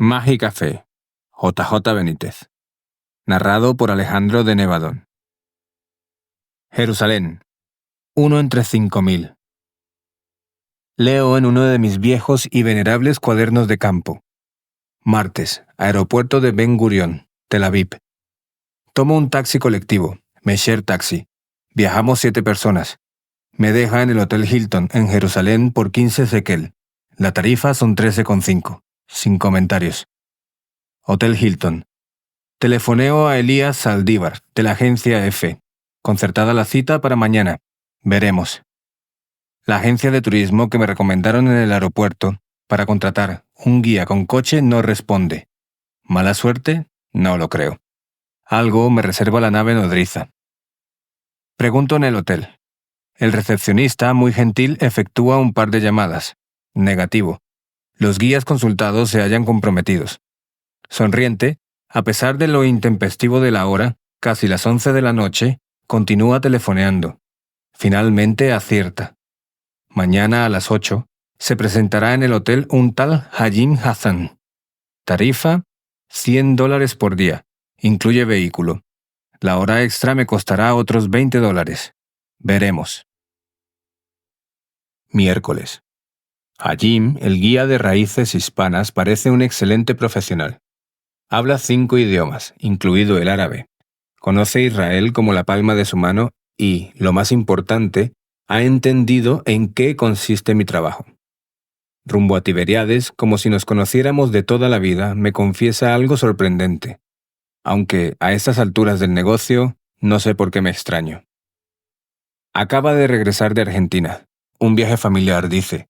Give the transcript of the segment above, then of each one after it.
Mágica Fe, J.J. Benítez. Narrado por Alejandro de Nevadón. Jerusalén, 1 entre 5000. Leo en uno de mis viejos y venerables cuadernos de campo. Martes, aeropuerto de Ben Gurión, Tel Aviv. Tomo un taxi colectivo, Mesher Taxi. Viajamos 7 personas. Me deja en el Hotel Hilton, en Jerusalén, por 15 shekel. La tarifa son 13,5. Sin comentarios. Hotel Hilton. Telefoneo a Elías Saldívar, de la agencia EFE. Concertada la cita para mañana. Veremos. La agencia de turismo que me recomendaron en el aeropuerto para contratar un guía con coche no responde. ¿Mala suerte? No lo creo. Algo me reserva la nave nodriza. Pregunto en el hotel. El recepcionista, muy gentil, efectúa un par de llamadas. Negativo. Los guías consultados se hallan comprometidos. Sonriente, a pesar de lo intempestivo de la hora, casi las 11 de la noche, continúa telefoneando. Finalmente acierta. Mañana a las 8 se presentará en el hotel un tal Hajim Hassan. Tarifa, $100 por día. Incluye vehículo. La hora extra me costará otros $20. Veremos. Miércoles. Hajim, el guía de raíces hispanas, parece un excelente profesional. Habla 5 idiomas, incluido el árabe. Conoce Israel como la palma de su mano y, lo más importante, ha entendido en qué consiste mi trabajo. Rumbo a Tiberíades, como si nos conociéramos de toda la vida, me confiesa algo sorprendente. Aunque, a estas alturas del negocio, no sé por qué me extraño. Acaba de regresar de Argentina. Un viaje familiar, dice.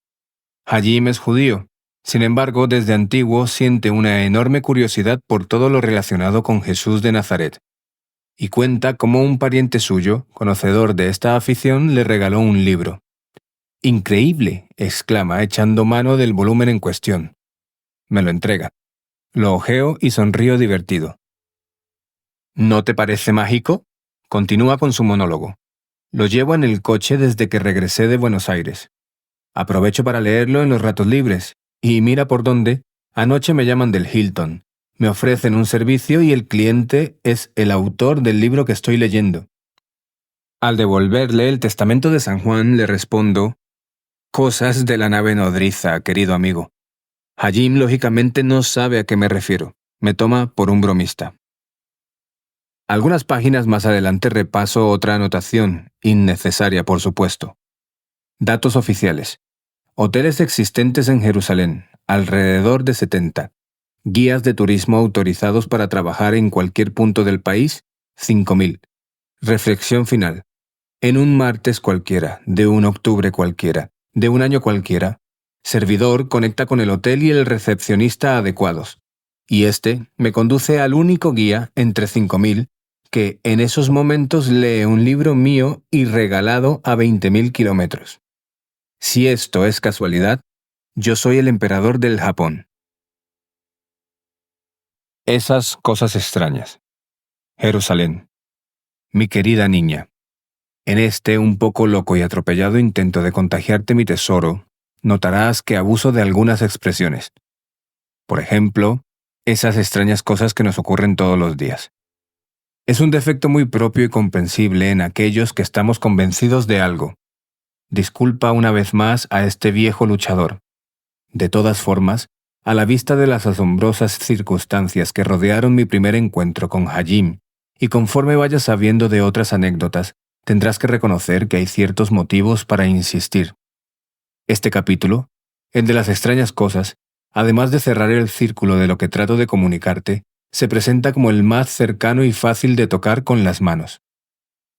Hajim es judío. Sin embargo, desde antiguo siente una enorme curiosidad por todo lo relacionado con Jesús de Nazaret. Y cuenta cómo un pariente suyo, conocedor de esta afición, le regaló un libro. «¡Increíble!», exclama, echando mano del volumen en cuestión. Me lo entrega. Lo hojeo y sonrío divertido. «¿No te parece mágico?», continúa con su monólogo. Lo llevo en el coche desde que regresé de Buenos Aires. Aprovecho para leerlo en los ratos libres. Y mira por dónde, anoche me llaman del Hilton. Me ofrecen un servicio y el cliente es el autor del libro que estoy leyendo. Al devolverle el testamento de San Juan, le respondo: «Cosas de la nave nodriza, querido amigo». Hajim, lógicamente, no sabe a qué me refiero. Me toma por un bromista. Algunas páginas más adelante repaso otra anotación, innecesaria por supuesto. Datos oficiales. Hoteles existentes en Jerusalén, alrededor de 70. Guías de turismo autorizados para trabajar en cualquier punto del país, 5000. Reflexión final. En un martes cualquiera, de un octubre cualquiera, de un año cualquiera, servidor conecta con el hotel y el recepcionista adecuados. Y este me conduce al único guía entre 5000 que en esos momentos lee un libro mío y regalado a 20.000 kilómetros. Si esto es casualidad, yo soy el emperador del Japón. Esas cosas extrañas. Jerusalén. Mi querida niña. En este un poco loco y atropellado intento de contagiarte mi tesoro, notarás que abuso de algunas expresiones. Por ejemplo, esas extrañas cosas que nos ocurren todos los días. Es un defecto muy propio y comprensible en aquellos que estamos convencidos de algo. Disculpa una vez más a este viejo luchador. De todas formas, a la vista de las asombrosas circunstancias que rodearon mi primer encuentro con Hajim, y conforme vayas sabiendo de otras anécdotas, tendrás que reconocer que hay ciertos motivos para insistir. Este capítulo, el de las extrañas cosas, además de cerrar el círculo de lo que trato de comunicarte, se presenta como el más cercano y fácil de tocar con las manos.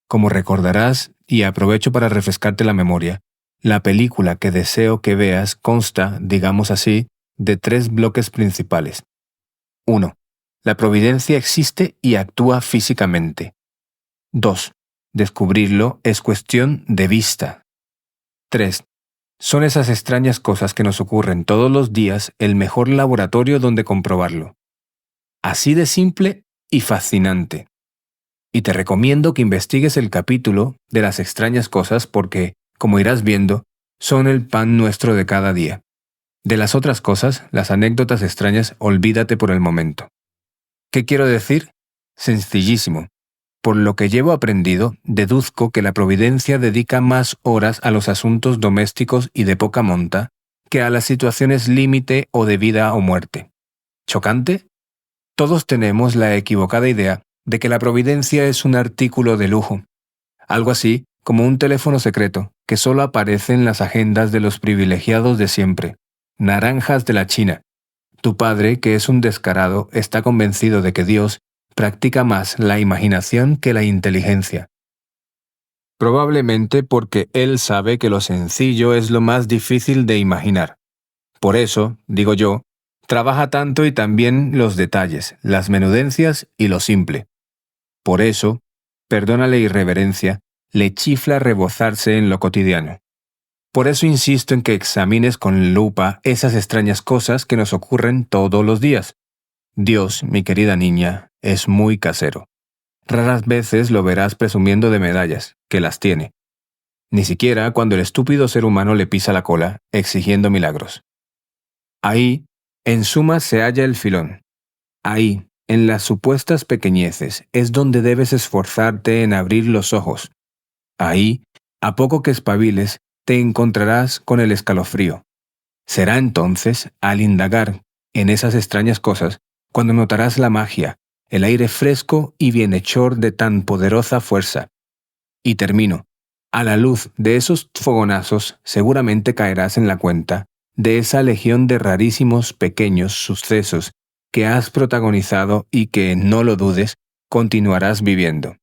Como recordarás, y aprovecho para refrescarte la memoria, la película que deseo que veas consta, digamos así, de 3 bloques principales. 1. La providencia existe y actúa físicamente. 2. Descubrirlo es cuestión de vista. 3. Son esas extrañas cosas que nos ocurren todos los días el mejor laboratorio donde comprobarlo. Así de simple y fascinante. Y te recomiendo que investigues el capítulo de las extrañas cosas porque, como irás viendo, son el pan nuestro de cada día. De las otras cosas, las anécdotas extrañas, olvídate por el momento. ¿Qué quiero decir? Sencillísimo. Por lo que llevo aprendido, deduzco que la providencia dedica más horas a los asuntos domésticos y de poca monta que a las situaciones límite o de vida o muerte. ¿Chocante? Todos tenemos la equivocada idea de que la providencia es un artículo de lujo, algo así como un teléfono secreto que solo aparece en las agendas de los privilegiados de siempre, naranjas de la China. Tu padre, que es un descarado, está convencido de que Dios practica más la imaginación que la inteligencia. Probablemente porque él sabe que lo sencillo es lo más difícil de imaginar. Por eso, digo yo, trabaja tanto y también los detalles, las menudencias y lo simple. Por eso, perdona la irreverencia, le chifla rebozarse en lo cotidiano. Por eso insisto en que examines con lupa esas extrañas cosas que nos ocurren todos los días. Dios, mi querida niña, es muy casero. Raras veces lo verás presumiendo de medallas, que las tiene. Ni siquiera cuando el estúpido ser humano le pisa la cola, exigiendo milagros. Ahí, en suma, se halla el filón. Ahí, en las supuestas pequeñeces, es donde debes esforzarte en abrir los ojos. Ahí, a poco que espabiles, te encontrarás con el escalofrío. Será entonces, al indagar en esas extrañas cosas, cuando notarás la magia, el aire fresco y bienhechor de tan poderosa fuerza. Y termino. A la luz de esos fogonazos seguramente caerás en la cuenta de esa legión de rarísimos pequeños sucesos que has protagonizado y que, no lo dudes, continuarás viviendo.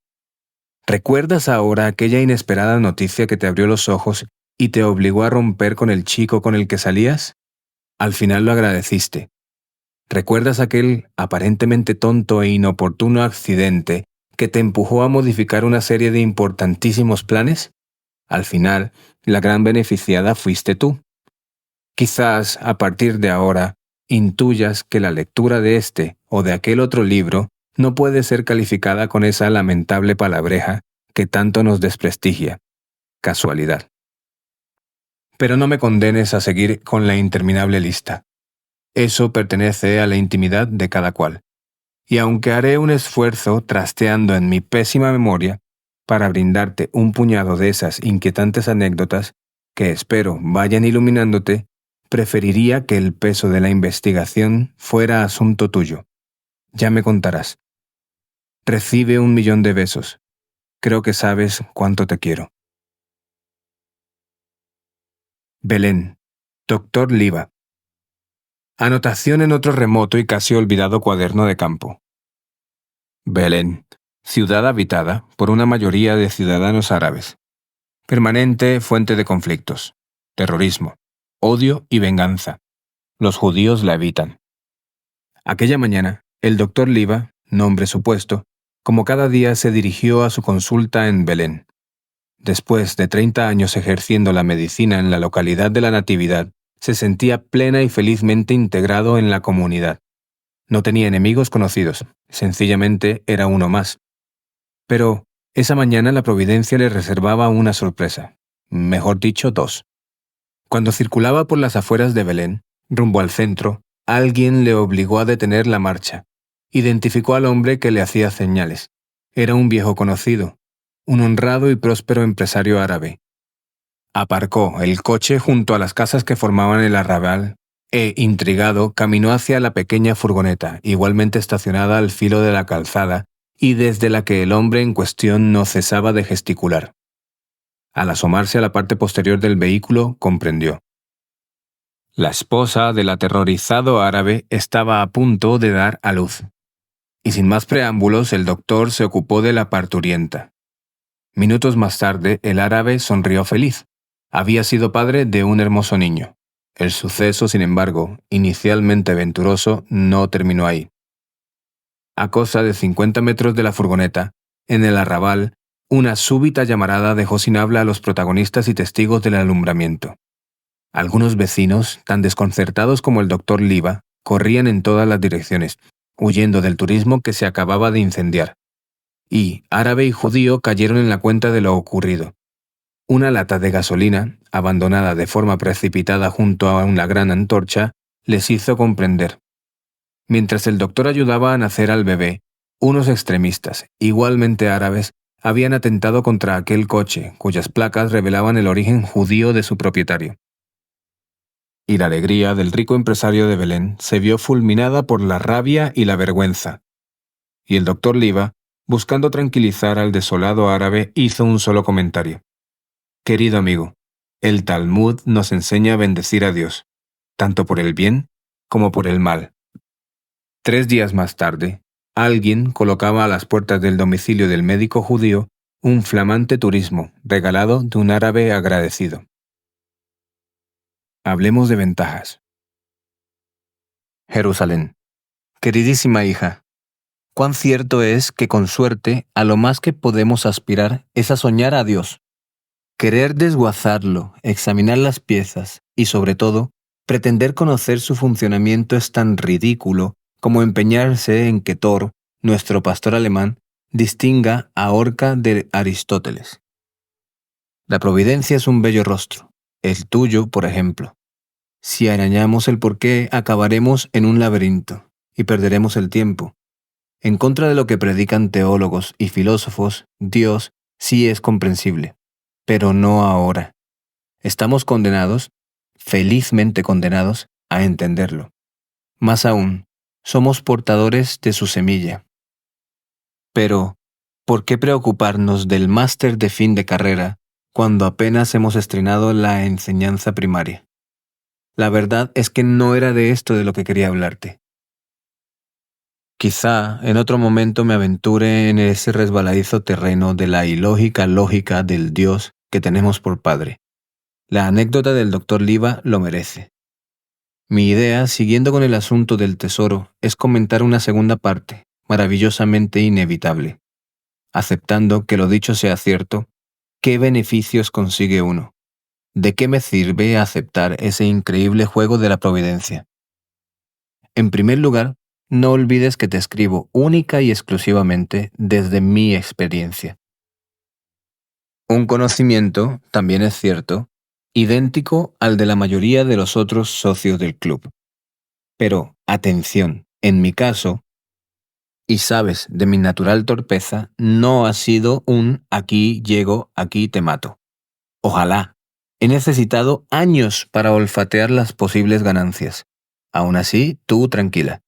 ¿Recuerdas ahora aquella inesperada noticia que te abrió los ojos y te obligó a romper con el chico con el que salías? Al final lo agradeciste. ¿Recuerdas aquel aparentemente tonto e inoportuno accidente que te empujó a modificar una serie de importantísimos planes? Al final, la gran beneficiada fuiste tú. Quizás, a partir de ahora, intuyas que la lectura de este o de aquel otro libro no puede ser calificada con esa lamentable palabreja que tanto nos desprestigia: casualidad. Pero no me condenes a seguir con la interminable lista. Eso pertenece a la intimidad de cada cual. Y aunque haré un esfuerzo trasteando en mi pésima memoria para brindarte un puñado de esas inquietantes anécdotas que espero vayan iluminándote, preferiría que el peso de la investigación fuera asunto tuyo. Ya me contarás. Recibe 1.000.000 de besos. Creo que sabes cuánto te quiero. Belén. Doctor Liva. Anotación en otro remoto y casi olvidado cuaderno de campo. Belén, ciudad habitada por una mayoría de ciudadanos árabes. Permanente fuente de conflictos, terrorismo, odio y venganza. Los judíos la evitan. Aquella mañana, el doctor Liva, nombre supuesto, como cada día se dirigió a su consulta en Belén. Después de 30 años ejerciendo la medicina en la localidad de la Natividad, se sentía plena y felizmente integrado en la comunidad. No tenía enemigos conocidos, sencillamente era uno más. Pero esa mañana la providencia le reservaba una sorpresa, mejor dicho, dos. Cuando circulaba por las afueras de Belén, rumbo al centro, alguien le obligó a detener la marcha. Identificó al hombre que le hacía señales. Era un viejo conocido, un honrado y próspero empresario árabe. Aparcó el coche junto a las casas que formaban el arrabal e, intrigado, caminó hacia la pequeña furgoneta, igualmente estacionada al filo de la calzada y desde la que el hombre en cuestión no cesaba de gesticular. Al asomarse a la parte posterior del vehículo, comprendió. La esposa del aterrorizado árabe estaba a punto de dar a luz. Y sin más preámbulos, el doctor se ocupó de la parturienta. Minutos más tarde, el árabe sonrió feliz. Había sido padre de un hermoso niño. El suceso, sin embargo, inicialmente venturoso, no terminó ahí. A cosa de 50 metros de la furgoneta, en el arrabal, una súbita llamarada dejó sin habla a los protagonistas y testigos del alumbramiento. Algunos vecinos, tan desconcertados como el doctor Liva, corrían en todas las direcciones, huyendo del turismo que se acababa de incendiar. Y árabe y judío cayeron en la cuenta de lo ocurrido. Una lata de gasolina, abandonada de forma precipitada junto a una gran antorcha, les hizo comprender. Mientras el doctor ayudaba a nacer al bebé, unos extremistas, igualmente árabes, habían atentado contra aquel coche, cuyas placas revelaban el origen judío de su propietario. Y la alegría del rico empresario de Belén se vio fulminada por la rabia y la vergüenza. Y el doctor Liva, buscando tranquilizar al desolado árabe, hizo un solo comentario. Querido amigo, el Talmud nos enseña a bendecir a Dios, tanto por el bien como por el mal. 3 días más tarde, alguien colocaba a las puertas del domicilio del médico judío un flamante turismo regalado de un árabe agradecido. Hablemos de ventajas. Jerusalén. Queridísima hija, cuán cierto es que con suerte a lo más que podemos aspirar es a soñar a Dios. Querer desguazarlo, examinar las piezas y, sobre todo, pretender conocer su funcionamiento es tan ridículo como empeñarse en que Thor, nuestro pastor alemán, distinga a Orca de Aristóteles. La providencia es un bello rostro, el tuyo, por ejemplo. Si arañamos el porqué, acabaremos en un laberinto y perderemos el tiempo. En contra de lo que predican teólogos y filósofos, Dios sí es comprensible, pero no ahora. Estamos condenados, felizmente condenados, a entenderlo. Más aún, somos portadores de su semilla. Pero, ¿por qué preocuparnos del máster de fin de carrera cuando apenas hemos estrenado la enseñanza primaria? La verdad es que no era de esto de lo que quería hablarte. Quizá en otro momento me aventure en ese resbaladizo terreno de la ilógica lógica del Dios que tenemos por padre. La anécdota del doctor Liva lo merece. Mi idea, siguiendo con el asunto del tesoro, es comentar una segunda parte, maravillosamente inevitable. Aceptando que lo dicho sea cierto, ¿qué beneficios consigue uno? ¿De qué me sirve aceptar ese increíble juego de la providencia? En primer lugar, no olvides que te escribo única y exclusivamente desde mi experiencia. Un conocimiento, también es cierto, idéntico al de la mayoría de los otros socios del club. Pero, atención, en mi caso, y sabes de mi natural torpeza, no ha sido un aquí llego, aquí te mato. Ojalá. He necesitado años para olfatear las posibles ganancias. Aún así, tú tranquila.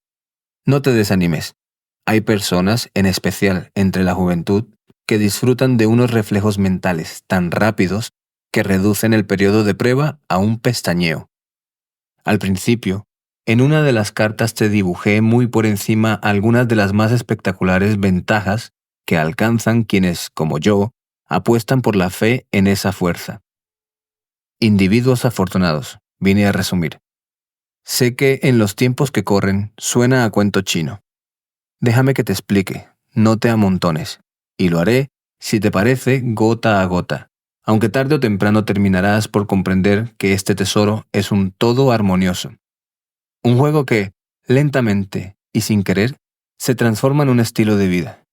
No te desanimes. Hay personas, en especial entre la juventud, que disfrutan de unos reflejos mentales tan rápidos que reducen el periodo de prueba a un pestañeo. Al principio, en una de las cartas te dibujé muy por encima algunas de las más espectaculares ventajas que alcanzan quienes, como yo, apuestan por la fe en esa fuerza. Individuos afortunados, vine a resumir. Sé que en los tiempos que corren suena a cuento chino. Déjame que te explique, no te amontones, y lo haré, si te parece, gota a gota, aunque tarde o temprano terminarás por comprender que este tesoro es un todo armonioso. Un juego que, lentamente y sin querer, se transforma en un estilo de vida.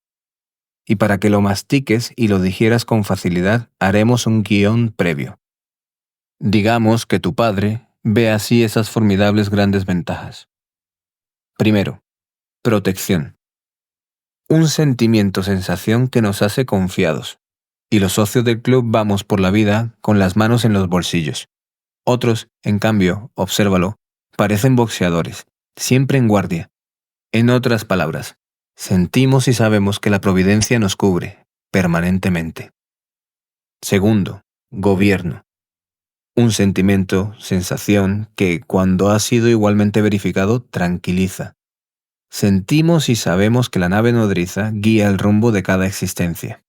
Y para que lo mastiques y lo digieras con facilidad, haremos un guión previo. Digamos que tu padre ve así esas formidables grandes ventajas. Primero, protección. Un sentimiento-sensación que nos hace confiados. Y los socios del club vamos por la vida con las manos en los bolsillos. Otros, en cambio, obsérvalo, parecen boxeadores, siempre en guardia. En otras palabras, sentimos y sabemos que la providencia nos cubre, permanentemente. Segundo, gobierno. Un sentimiento, sensación, que, cuando ha sido igualmente verificado, tranquiliza. Sentimos y sabemos que la nave nodriza guía el rumbo de cada existencia.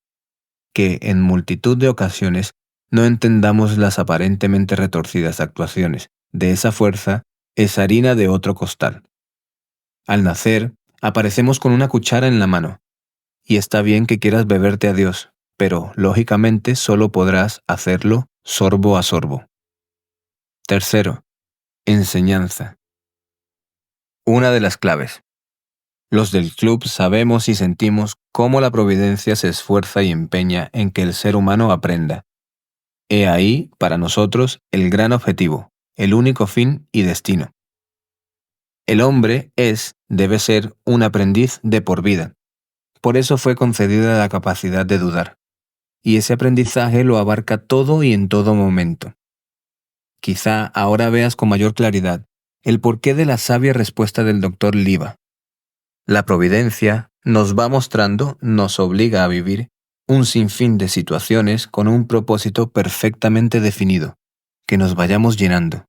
Que, en multitud de ocasiones, no entendamos las aparentemente retorcidas actuaciones de esa fuerza, es harina de otro costal. Al nacer, aparecemos con una cuchara en la mano. Y está bien que quieras beberte a Dios, pero, lógicamente, solo podrás hacerlo sorbo a sorbo. Tercero, enseñanza. Una de las claves. Los del club sabemos y sentimos cómo la providencia se esfuerza y empeña en que el ser humano aprenda. He ahí, para nosotros, el gran objetivo, el único fin y destino. El hombre debe ser, un aprendiz de por vida. Por eso fue concedida la capacidad de dudar. Y ese aprendizaje lo abarca todo y en todo momento. Quizá ahora veas con mayor claridad el porqué de la sabia respuesta del doctor Liva. La providencia nos va mostrando, nos obliga a vivir un sinfín de situaciones con un propósito perfectamente definido, que nos vayamos llenando.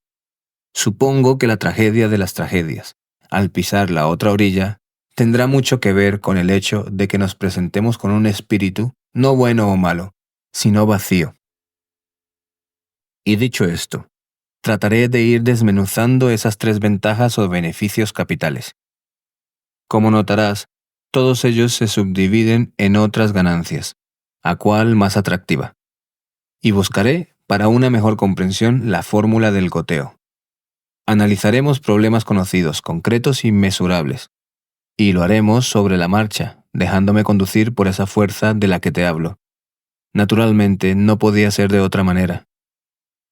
Supongo que la tragedia de las tragedias, al pisar la otra orilla, tendrá mucho que ver con el hecho de que nos presentemos con un espíritu no bueno o malo, sino vacío. Y dicho esto, trataré de ir desmenuzando esas 3 ventajas o beneficios capitales. Como notarás, todos ellos se subdividen en otras ganancias, a cuál más atractiva. Y buscaré, para una mejor comprensión, la fórmula del goteo. Analizaremos problemas conocidos, concretos y mesurables. Y lo haremos sobre la marcha, dejándome conducir por esa fuerza de la que te hablo. Naturalmente, no podía ser de otra manera.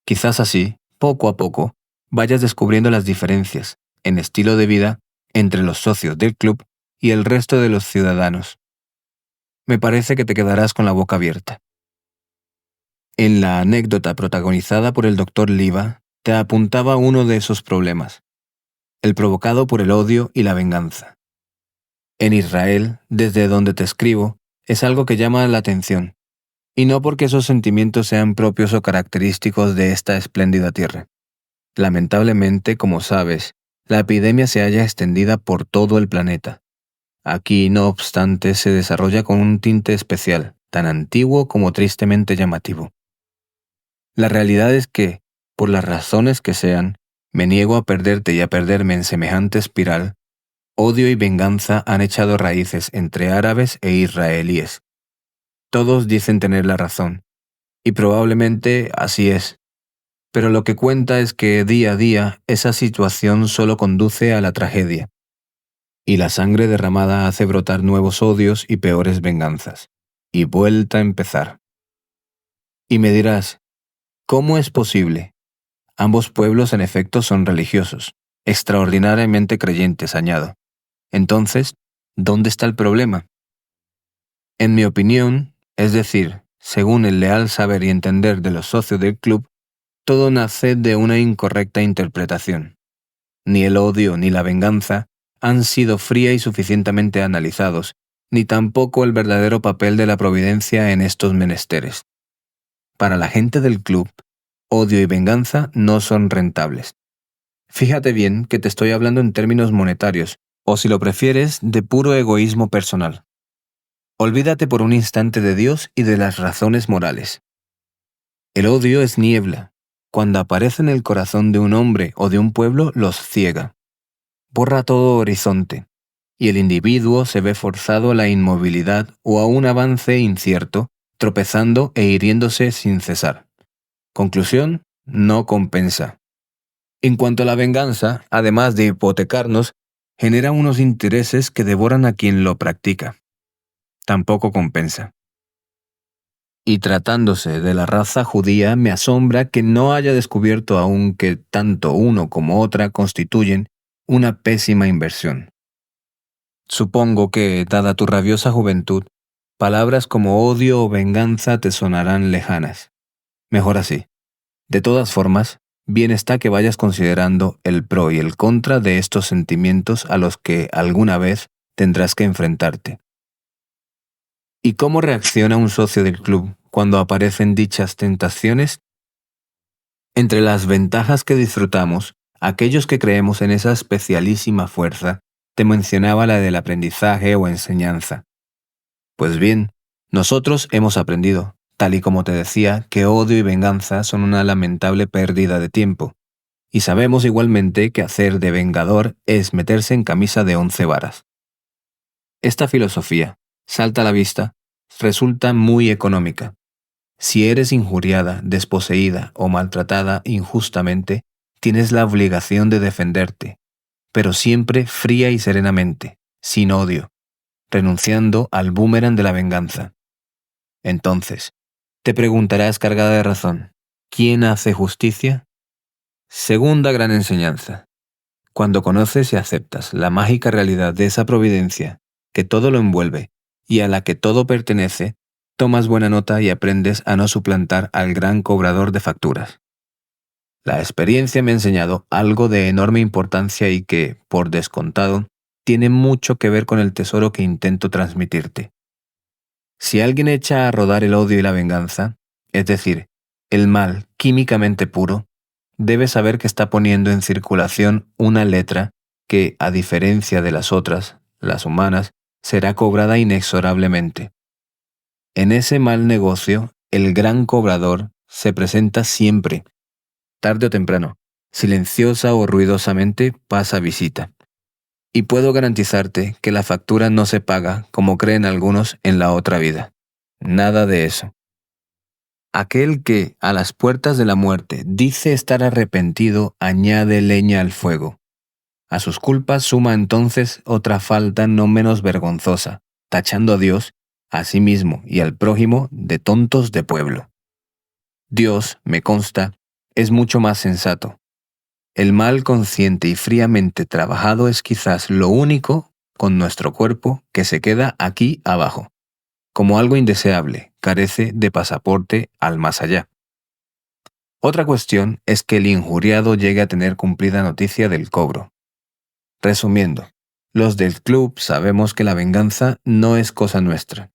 Quizás así, poco a poco, vayas descubriendo las diferencias, en estilo de vida, entre los socios del club y el resto de los ciudadanos. Me parece que te quedarás con la boca abierta. En la anécdota protagonizada por el doctor Liva, te apuntaba uno de esos problemas, el provocado por el odio y la venganza. En Israel, desde donde te escribo, es algo que llama la atención, y no porque esos sentimientos sean propios o característicos de esta espléndida tierra. Lamentablemente, como sabes, la epidemia se halla extendida por todo el planeta. Aquí, no obstante, se desarrolla con un tinte especial, tan antiguo como tristemente llamativo. La realidad es que, por las razones que sean, me niego a perderte y a perderme en semejante espiral. Odio y venganza han echado raíces entre árabes e israelíes. Todos dicen tener la razón, y probablemente así es. Pero lo que cuenta es que día a día esa situación solo conduce a la tragedia. Y la sangre derramada hace brotar nuevos odios y peores venganzas. Y vuelta a empezar. Y me dirás, ¿cómo es posible? Ambos pueblos en efecto son religiosos, extraordinariamente creyentes, añado. Entonces, ¿dónde está el problema? En mi opinión, es decir, según el leal saber y entender de los socios del club, todo nace de una incorrecta interpretación. Ni el odio ni la venganza han sido fría y suficientemente analizados, ni tampoco el verdadero papel de la providencia en estos menesteres. Para la gente del club, odio y venganza no son rentables. Fíjate bien que te estoy hablando en términos monetarios, o si lo prefieres, de puro egoísmo personal. Olvídate por un instante de Dios y de las razones morales. El odio es niebla. Cuando aparece en el corazón de un hombre o de un pueblo, los ciega. Borra todo horizonte, y el individuo se ve forzado a la inmovilidad o a un avance incierto, tropezando e hiriéndose sin cesar. Conclusión, no compensa. En cuanto a la venganza, además de hipotecarnos, genera unos intereses que devoran a quien lo practica. Tampoco compensa. Y tratándose de la raza judía, me asombra que no haya descubierto aún que tanto uno como otra constituyen una pésima inversión. Supongo que, dada tu rabiosa juventud, palabras como odio o venganza te sonarán lejanas. Mejor así. De todas formas, bien está que vayas considerando el pro y el contra de estos sentimientos a los que alguna vez tendrás que enfrentarte. ¿Y cómo reacciona un socio del club cuando aparecen dichas tentaciones? Entre las ventajas que disfrutamos, aquellos que creemos en esa especialísima fuerza, te mencionaba la del aprendizaje o enseñanza. Pues bien, nosotros hemos aprendido, tal y como te decía, que odio y venganza son una lamentable pérdida de tiempo, y sabemos igualmente que hacer de vengador es meterse en camisa de 11 varas. Esta filosofía, salta a la vista, resulta muy económica. Si eres injuriada, desposeída o maltratada injustamente, tienes la obligación de defenderte, pero siempre fría y serenamente, sin odio, renunciando al boomerang de la venganza. Entonces, te preguntarás cargada de razón, ¿quién hace justicia? Segunda gran enseñanza. Cuando conoces y aceptas la mágica realidad de esa providencia, que todo lo envuelve y a la que todo pertenece, tomas buena nota y aprendes a no suplantar al gran cobrador de facturas. La experiencia me ha enseñado algo de enorme importancia y que, por descontado, tiene mucho que ver con el tesoro que intento transmitirte. Si alguien echa a rodar el odio y la venganza, es decir, el mal químicamente puro, debe saber que está poniendo en circulación una letra que, a diferencia de las otras, las humanas, será cobrada inexorablemente. En ese mal negocio, el gran cobrador se presenta siempre, tarde o temprano, silenciosa o ruidosamente pasa visita. Y puedo garantizarte que la factura no se paga, como creen algunos, en la otra vida. Nada de eso. Aquel que, a las puertas de la muerte, dice estar arrepentido, añade leña al fuego. A sus culpas suma entonces otra falta no menos vergonzosa, tachando a Dios, a sí mismo y al prójimo de tontos de pueblo. Dios, me consta, es mucho más sensato. El mal consciente y fríamente trabajado es quizás lo único con nuestro cuerpo que se queda aquí abajo. Como algo indeseable, carece de pasaporte al más allá. Otra cuestión es que el injuriado llegue a tener cumplida noticia del cobro. Resumiendo, los del club sabemos que la venganza no es cosa nuestra.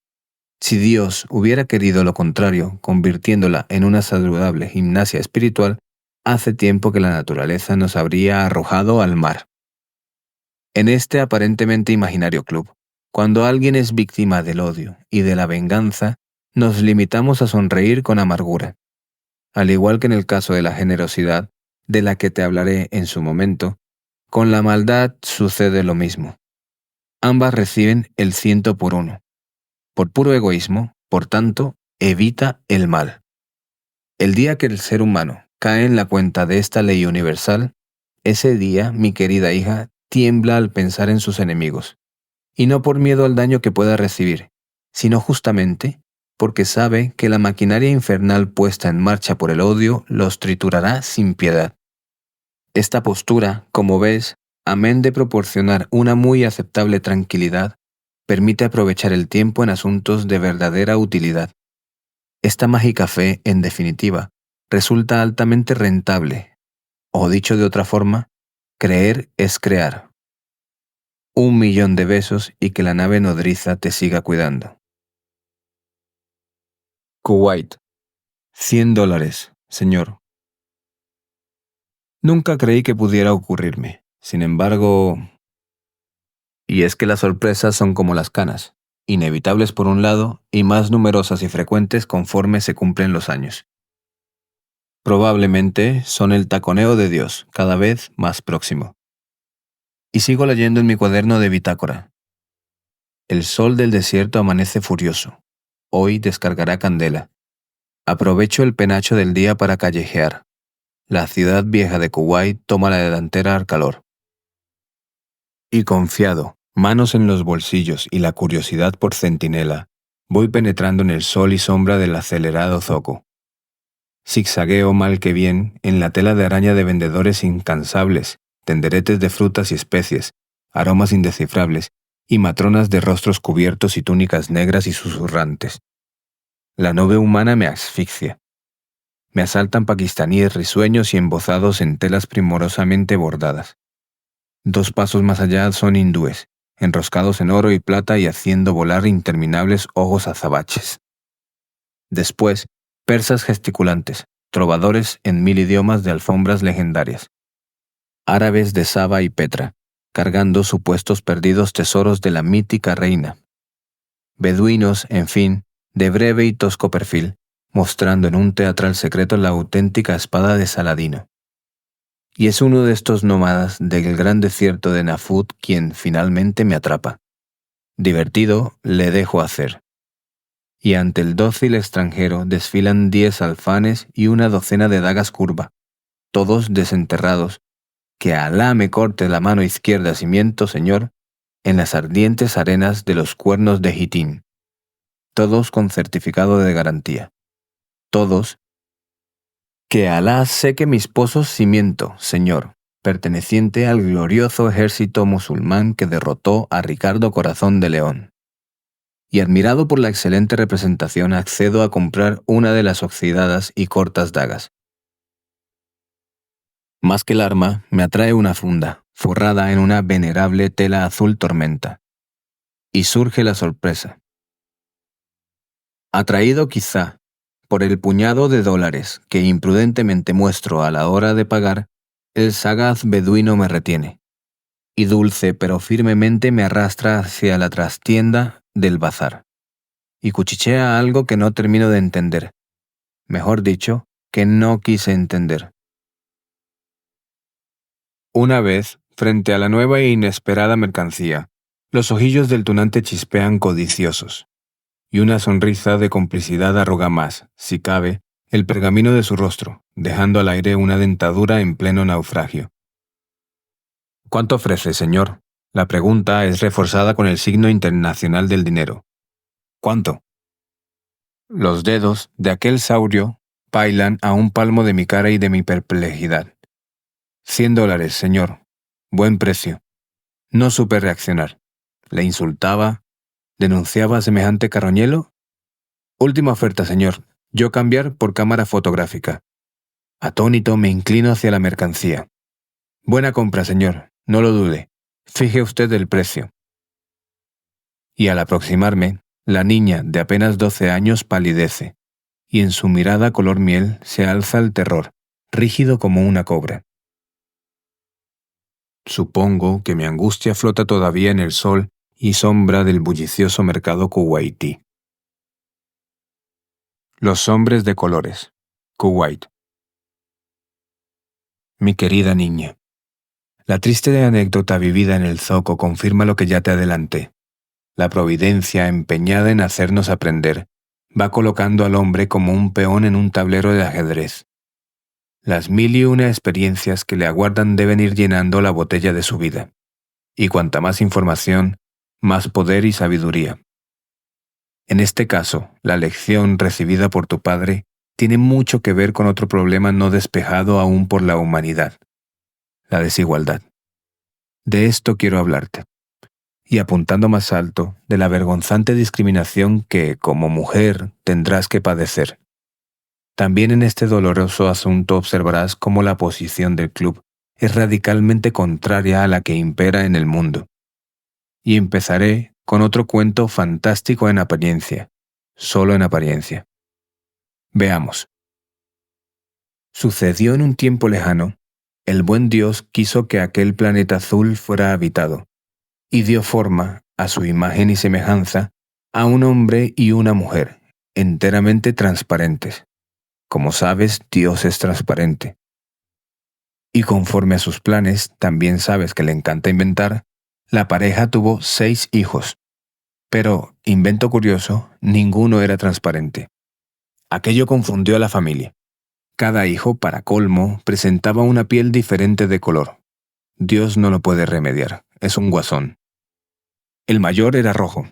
Si Dios hubiera querido lo contrario, convirtiéndola en una saludable gimnasia espiritual, hace tiempo que la naturaleza nos habría arrojado al mar. En este aparentemente imaginario club, cuando alguien es víctima del odio y de la venganza, nos limitamos a sonreír con amargura. Al igual que en el caso de la generosidad, de la que te hablaré en su momento, con la maldad sucede lo mismo. Ambas reciben el 100 por uno. Por puro egoísmo, por tanto, evita el mal. El día que el ser humano cae en la cuenta de esta ley universal, ese día, mi querida hija, tiembla al pensar en sus enemigos. Y no por miedo al daño que pueda recibir, sino justamente porque sabe que la maquinaria infernal puesta en marcha por el odio los triturará sin piedad. Esta postura, como ves, amén de proporcionar una muy aceptable tranquilidad, permite aprovechar el tiempo en asuntos de verdadera utilidad. Esta mágica fe, en definitiva, resulta altamente rentable, o dicho de otra forma, creer es crear. 1.000.000 de besos y que la nave nodriza te siga cuidando. Kuwait. $100, señor. Nunca creí que pudiera ocurrirme. Sin embargo... Y es que las sorpresas son como las canas, inevitables por un lado y más numerosas y frecuentes conforme se cumplen los años. Probablemente son el taconeo de Dios, cada vez más próximo. Y sigo leyendo en mi cuaderno de bitácora. El sol del desierto amanece furioso. Hoy descargará candela. Aprovecho el penacho del día para callejear. La ciudad vieja de Kuwait toma la delantera al calor. Y confiado, manos en los bolsillos y la curiosidad por centinela, voy penetrando en el sol y sombra del acelerado zoco. Zigzagueo mal que bien en la tela de araña de vendedores incansables, tenderetes de frutas y especies, aromas indescifrables y matronas de rostros cubiertos y túnicas negras y susurrantes. La nube humana me asfixia. Me asaltan pakistaníes risueños y embozados en telas primorosamente bordadas. 2 pasos más allá son hindúes, enroscados en oro y plata y haciendo volar interminables ojos azabaches. Después, persas gesticulantes, trovadores en 1000 idiomas de alfombras legendarias. Árabes de Saba y Petra, cargando supuestos perdidos tesoros de la mítica reina. Beduinos, en fin, de breve y tosco perfil, mostrando en un teatral secreto la auténtica espada de Saladino. Y es uno de estos nómadas del gran desierto de Nafud quien finalmente me atrapa. Divertido, le dejo hacer. Y ante el dócil extranjero desfilan 10 alfanes y una docena de dagas curva, todos desenterrados, que Alá me corte la mano izquierda si miento, señor, en las ardientes arenas de los cuernos de Jitín. Todos con certificado de garantía. Todos Que Alá seque mis pozos cimiento, Señor, perteneciente al glorioso ejército musulmán que derrotó a Ricardo Corazón de León. Y admirado por la excelente representación, accedo a comprar una de las oxidadas y cortas dagas. Más que el arma, me atrae una funda, forrada en una venerable tela azul tormenta. Y surge la sorpresa. Atraído quizá por el puñado de dólares que imprudentemente muestro a la hora de pagar, el sagaz beduino me retiene, y dulce pero firmemente me arrastra hacia la trastienda del bazar, y cuchichea algo que no termino de entender, mejor dicho, que no quise entender. Una vez, frente a la nueva e inesperada mercancía, los ojillos del tunante chispean codiciosos, y una sonrisa de complicidad arruga más, si cabe, el pergamino de su rostro, dejando al aire una dentadura en pleno naufragio. ¿Cuánto ofrece, señor? La pregunta es reforzada con el signo internacional del dinero. ¿Cuánto? Los dedos de aquel saurio bailan a un palmo de mi cara y de mi perplejidad. $100, señor. Buen precio. No supe reaccionar. ¿Le insultaba? ¿Denunciaba semejante carroñelo? Última oferta, señor. Yo cambiar por cámara fotográfica. Atónito me inclino hacia la mercancía. Buena compra, señor. No lo dude. Fije usted el precio. Y al aproximarme, la niña de apenas 12 años palidece, y en su mirada color miel se alza el terror, rígido como una cobra. Supongo que mi angustia flota todavía en el sol y sombra del bullicioso mercado kuwaití. Los hombres de colores. Kuwait. Mi querida niña. La triste anécdota vivida en el zoco confirma lo que ya te adelanté. La providencia, empeñada en hacernos aprender, va colocando al hombre como un peón en un tablero de ajedrez. Las 1001 experiencias que le aguardan deben ir llenando la botella de su vida. Y cuanta más información, más poder y sabiduría. En este caso, la lección recibida por tu padre tiene mucho que ver con otro problema no despejado aún por la humanidad: la desigualdad. De esto quiero hablarte. Y apuntando más alto, de la vergonzante discriminación que, como mujer, tendrás que padecer. También en este doloroso asunto observarás cómo la posición del club es radicalmente contraria a la que impera en el mundo. Y empezaré con otro cuento fantástico en apariencia, solo en apariencia. Veamos. Sucedió en un tiempo lejano, el buen Dios quiso que aquel planeta azul fuera habitado, y dio forma, a su imagen y semejanza, a un hombre y una mujer, enteramente transparentes. Como sabes, Dios es transparente. Y conforme a sus planes, también sabes que le encanta inventar, la pareja tuvo 6 hijos. Pero, invento curioso, ninguno era transparente. Aquello confundió a la familia. Cada hijo, para colmo, presentaba una piel diferente de color. Dios no lo puede remediar, es un guasón. El mayor era rojo,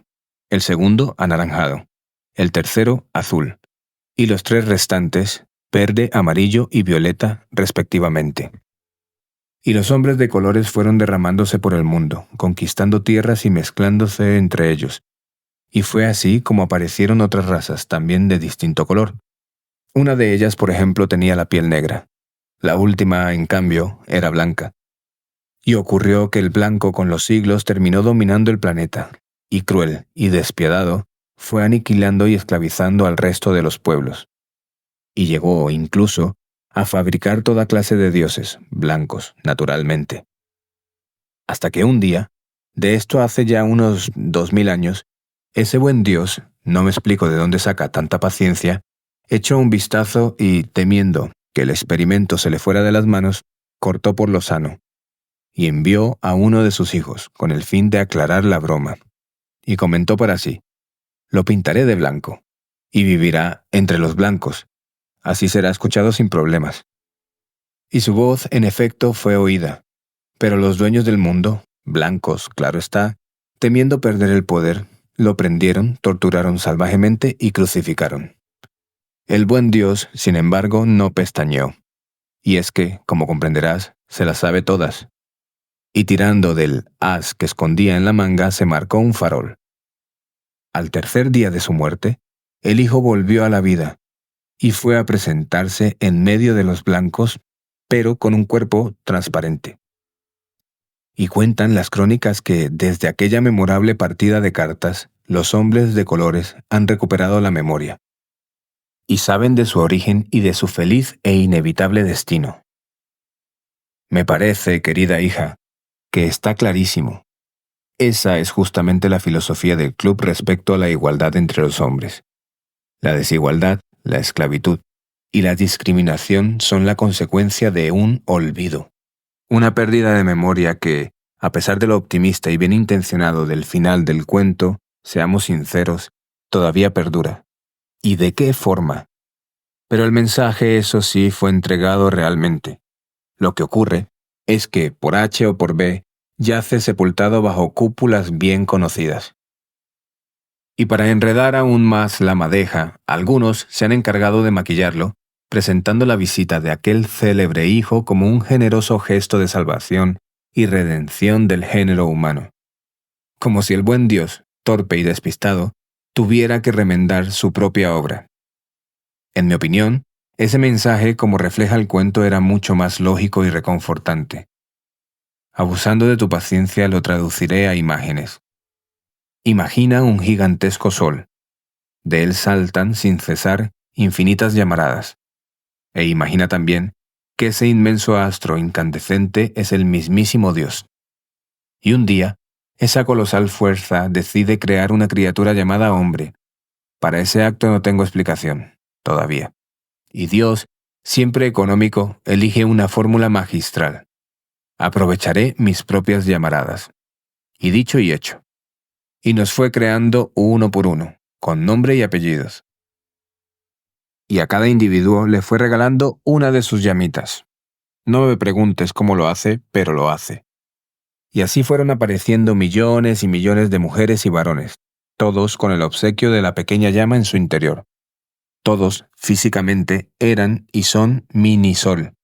el segundo anaranjado, el tercero azul, y los 3 restantes verde, amarillo y violeta respectivamente. Y los hombres de colores fueron derramándose por el mundo, conquistando tierras y mezclándose entre ellos. Y fue así como aparecieron otras razas también de distinto color. Una de ellas, por ejemplo, tenía la piel negra. La última, en cambio, era blanca. Y ocurrió que el blanco con los siglos terminó dominando el planeta, y cruel y despiadado, fue aniquilando y esclavizando al resto de los pueblos. Y llegó, incluso, a fabricar toda clase de dioses, blancos, naturalmente. Hasta que un día, de esto hace ya unos 2000 años, ese buen Dios, no me explico de dónde saca tanta paciencia, echó un vistazo y, temiendo que el experimento se le fuera de las manos, cortó por lo sano, y envió a uno de sus hijos, con el fin de aclarar la broma. Y comentó para sí: lo pintaré de blanco, y vivirá entre los blancos. Así será escuchado sin problemas. Y su voz, en efecto, fue oída. Pero los dueños del mundo, blancos, claro está, temiendo perder el poder, lo prendieron, torturaron salvajemente y crucificaron. El buen Dios, sin embargo, no pestañeó. Y es que, como comprenderás, se las sabe todas. Y tirando del as que escondía en la manga, se marcó un farol. Al tercer día de su muerte, el hijo volvió a la vida y fue a presentarse en medio de los blancos, pero con un cuerpo transparente. Y cuentan las crónicas que, desde aquella memorable partida de cartas, los hombres de colores han recuperado la memoria. Y saben de su origen y de su feliz e inevitable destino. Me parece, querida hija, que está clarísimo. Esa es justamente la filosofía del club respecto a la igualdad entre los hombres. La desigualdad, la esclavitud y la discriminación son la consecuencia de un olvido. Una pérdida de memoria que, a pesar de lo optimista y bien intencionado del final del cuento, seamos sinceros, todavía perdura. ¿Y de qué forma? Pero el mensaje, eso sí, fue entregado realmente. Lo que ocurre es que, por H o por B, yace sepultado bajo cúpulas bien conocidas. Y para enredar aún más la madeja, algunos se han encargado de maquillarlo, presentando la visita de aquel célebre hijo como un generoso gesto de salvación y redención del género humano. Como si el buen Dios, torpe y despistado, tuviera que remendar su propia obra. En mi opinión, ese mensaje, como refleja el cuento, era mucho más lógico y reconfortante. Abusando de tu paciencia, lo traduciré a imágenes. Imagina un gigantesco sol. De él saltan, sin cesar, infinitas llamaradas. E imagina también que ese inmenso astro incandescente es el mismísimo Dios. Y un día, esa colosal fuerza decide crear una criatura llamada hombre. Para ese acto no tengo explicación, todavía. Y Dios, siempre económico, elige una fórmula magistral. Aprovecharé mis propias llamaradas. Y dicho y hecho. Y nos fue creando uno por uno, con nombre y apellidos. Y a cada individuo le fue regalando una de sus llamitas. No me preguntes cómo lo hace, pero lo hace. Y así fueron apareciendo millones y millones de mujeres y varones, todos con el obsequio de la pequeña llama en su interior. Todos, físicamente, eran y son mini sol.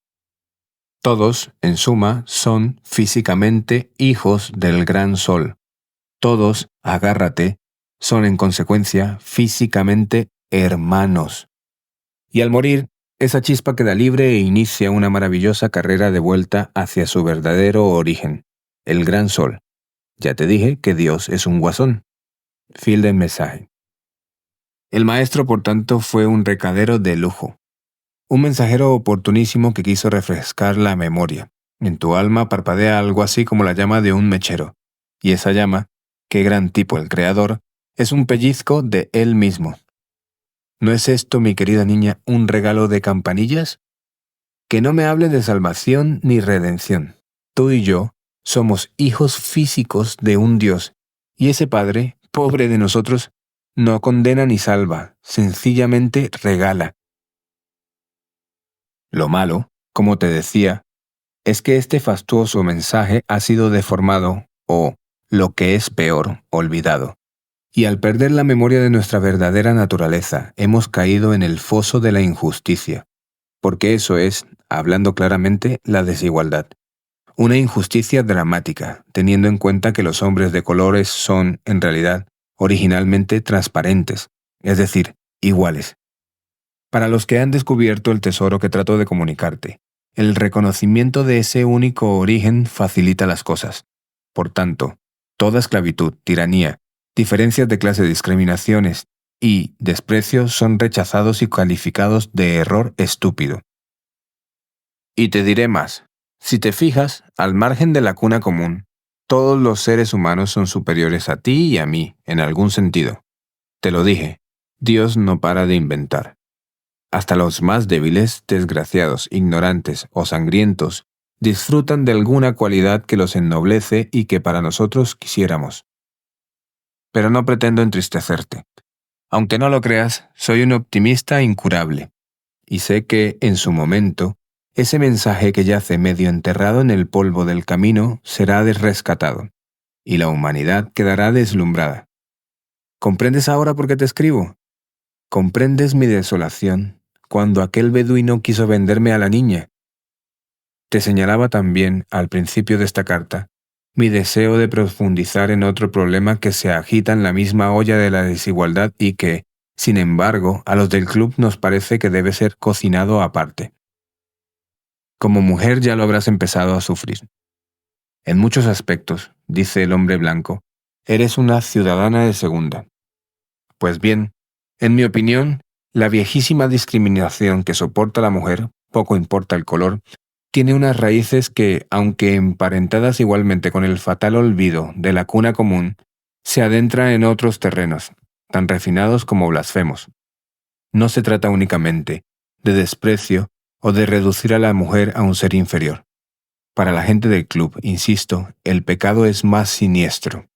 Todos, en suma, son, físicamente, hijos del gran sol. Todos, agárrate, son en consecuencia, físicamente, hermanos. Y al morir, esa chispa queda libre e inicia una maravillosa carrera de vuelta hacia su verdadero origen, el gran sol. Ya te dije que Dios es un guasón. Fin del mensaje. El maestro, por tanto, fue un recadero de lujo. Un mensajero oportunísimo que quiso refrescar la memoria. En tu alma parpadea algo así como la llama de un mechero. Y esa llama, qué gran tipo el creador, es un pellizco de él mismo. ¿No es esto, mi querida niña, un regalo de campanillas? Que no me hable de salvación ni redención. Tú y yo somos hijos físicos de un Dios, y ese Padre, pobre de nosotros, no condena ni salva, sencillamente regala. Lo malo, como te decía, es que este fastuoso mensaje ha sido deformado o, lo que es peor, olvidado. Y al perder la memoria de nuestra verdadera naturaleza, hemos caído en el foso de la injusticia. Porque eso es, hablando claramente, la desigualdad. Una injusticia dramática, teniendo en cuenta que los hombres de colores son, en realidad, originalmente transparentes, es decir, iguales. Para los que han descubierto el tesoro que trato de comunicarte, el reconocimiento de ese único origen facilita las cosas. Por tanto, toda esclavitud, tiranía, diferencias de clase, discriminaciones y desprecio son rechazados y calificados de error estúpido. Y te diré más. Si te fijas, al margen de la cuna común, todos los seres humanos son superiores a ti y a mí, en algún sentido. Te lo dije, Dios no para de inventar. Hasta los más débiles, desgraciados, ignorantes o sangrientos disfrutan de alguna cualidad que los ennoblece y que para nosotros quisiéramos. Pero no pretendo entristecerte. Aunque no lo creas, soy un optimista incurable. Y sé que, en su momento, ese mensaje que yace medio enterrado en el polvo del camino será rescatado, y la humanidad quedará deslumbrada. ¿Comprendes ahora por qué te escribo? ¿Comprendes mi desolación cuando aquel beduino quiso venderme a la niña? Te señalaba también, al principio de esta carta, mi deseo de profundizar en otro problema que se agita en la misma olla de la desigualdad y que, sin embargo, a los del club nos parece que debe ser cocinado aparte. Como mujer ya lo habrás empezado a sufrir. En muchos aspectos, dice el hombre blanco, eres una ciudadana de segunda. Pues bien, en mi opinión, la viejísima discriminación que soporta la mujer, poco importa el color, tiene unas raíces que, aunque emparentadas igualmente con el fatal olvido de la cuna común, se adentran en otros terrenos, tan refinados como blasfemos. No se trata únicamente de desprecio o de reducir a la mujer a un ser inferior. Para la gente del club, insisto, el pecado es más siniestro.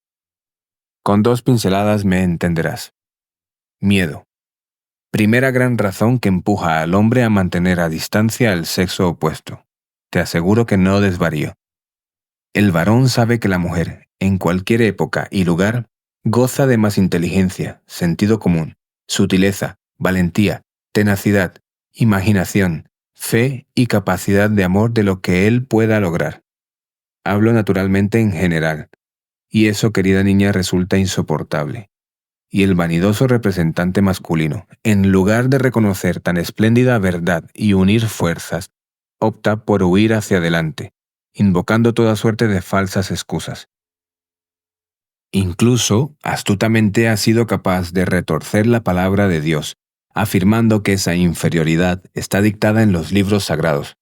Con 2 pinceladas me entenderás. Miedo. Primera gran razón que empuja al hombre a mantener a distancia al sexo opuesto. Te aseguro que no desvarío. El varón sabe que la mujer, en cualquier época y lugar, goza de más inteligencia, sentido común, sutileza, valentía, tenacidad, imaginación, fe y capacidad de amor de lo que él pueda lograr. Hablo naturalmente en general, y eso, querida niña, resulta insoportable. Y el vanidoso representante masculino, en lugar de reconocer tan espléndida verdad y unir fuerzas, opta por huir hacia adelante, invocando toda suerte de falsas excusas. Incluso, astutamente ha sido capaz de retorcer la palabra de Dios, afirmando que esa inferioridad está dictada en los libros sagrados.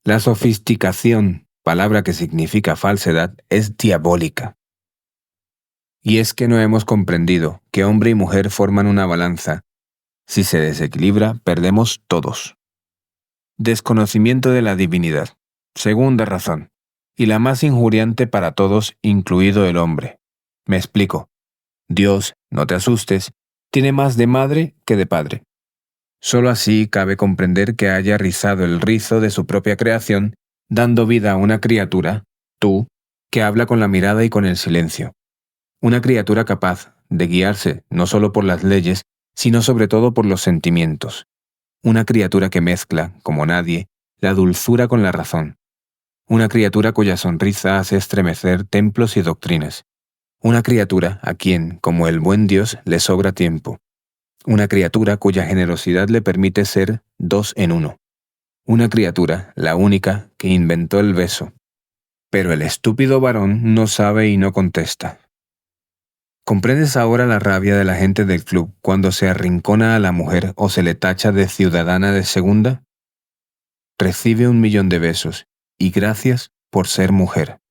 La sofisticación, palabra que significa falsedad, es diabólica. Y es que no hemos comprendido que hombre y mujer forman una balanza. Si se desequilibra, perdemos todos. Desconocimiento de la divinidad. Segunda razón. Y la más injuriante para todos, incluido el hombre. Me explico. Dios, no te asustes, tiene más de madre que de padre. Solo así cabe comprender que haya rizado el rizo de su propia creación, dando vida a una criatura, tú, que habla con la mirada y con el silencio. Una criatura capaz de guiarse no solo por las leyes, sino sobre todo por los sentimientos. Una criatura que mezcla, como nadie, la dulzura con la razón. Una criatura cuya sonrisa hace estremecer templos y doctrinas. Una criatura a quien, como el buen Dios, le sobra tiempo. Una criatura cuya generosidad le permite ser 2 en 1. Una criatura, la única, que inventó el beso. Pero el estúpido varón no sabe y no contesta. ¿Comprendes ahora la rabia de la gente del club cuando se arrincona a la mujer o se le tacha de ciudadana de segunda? Recibe 1.000.000 de besos y gracias por ser mujer.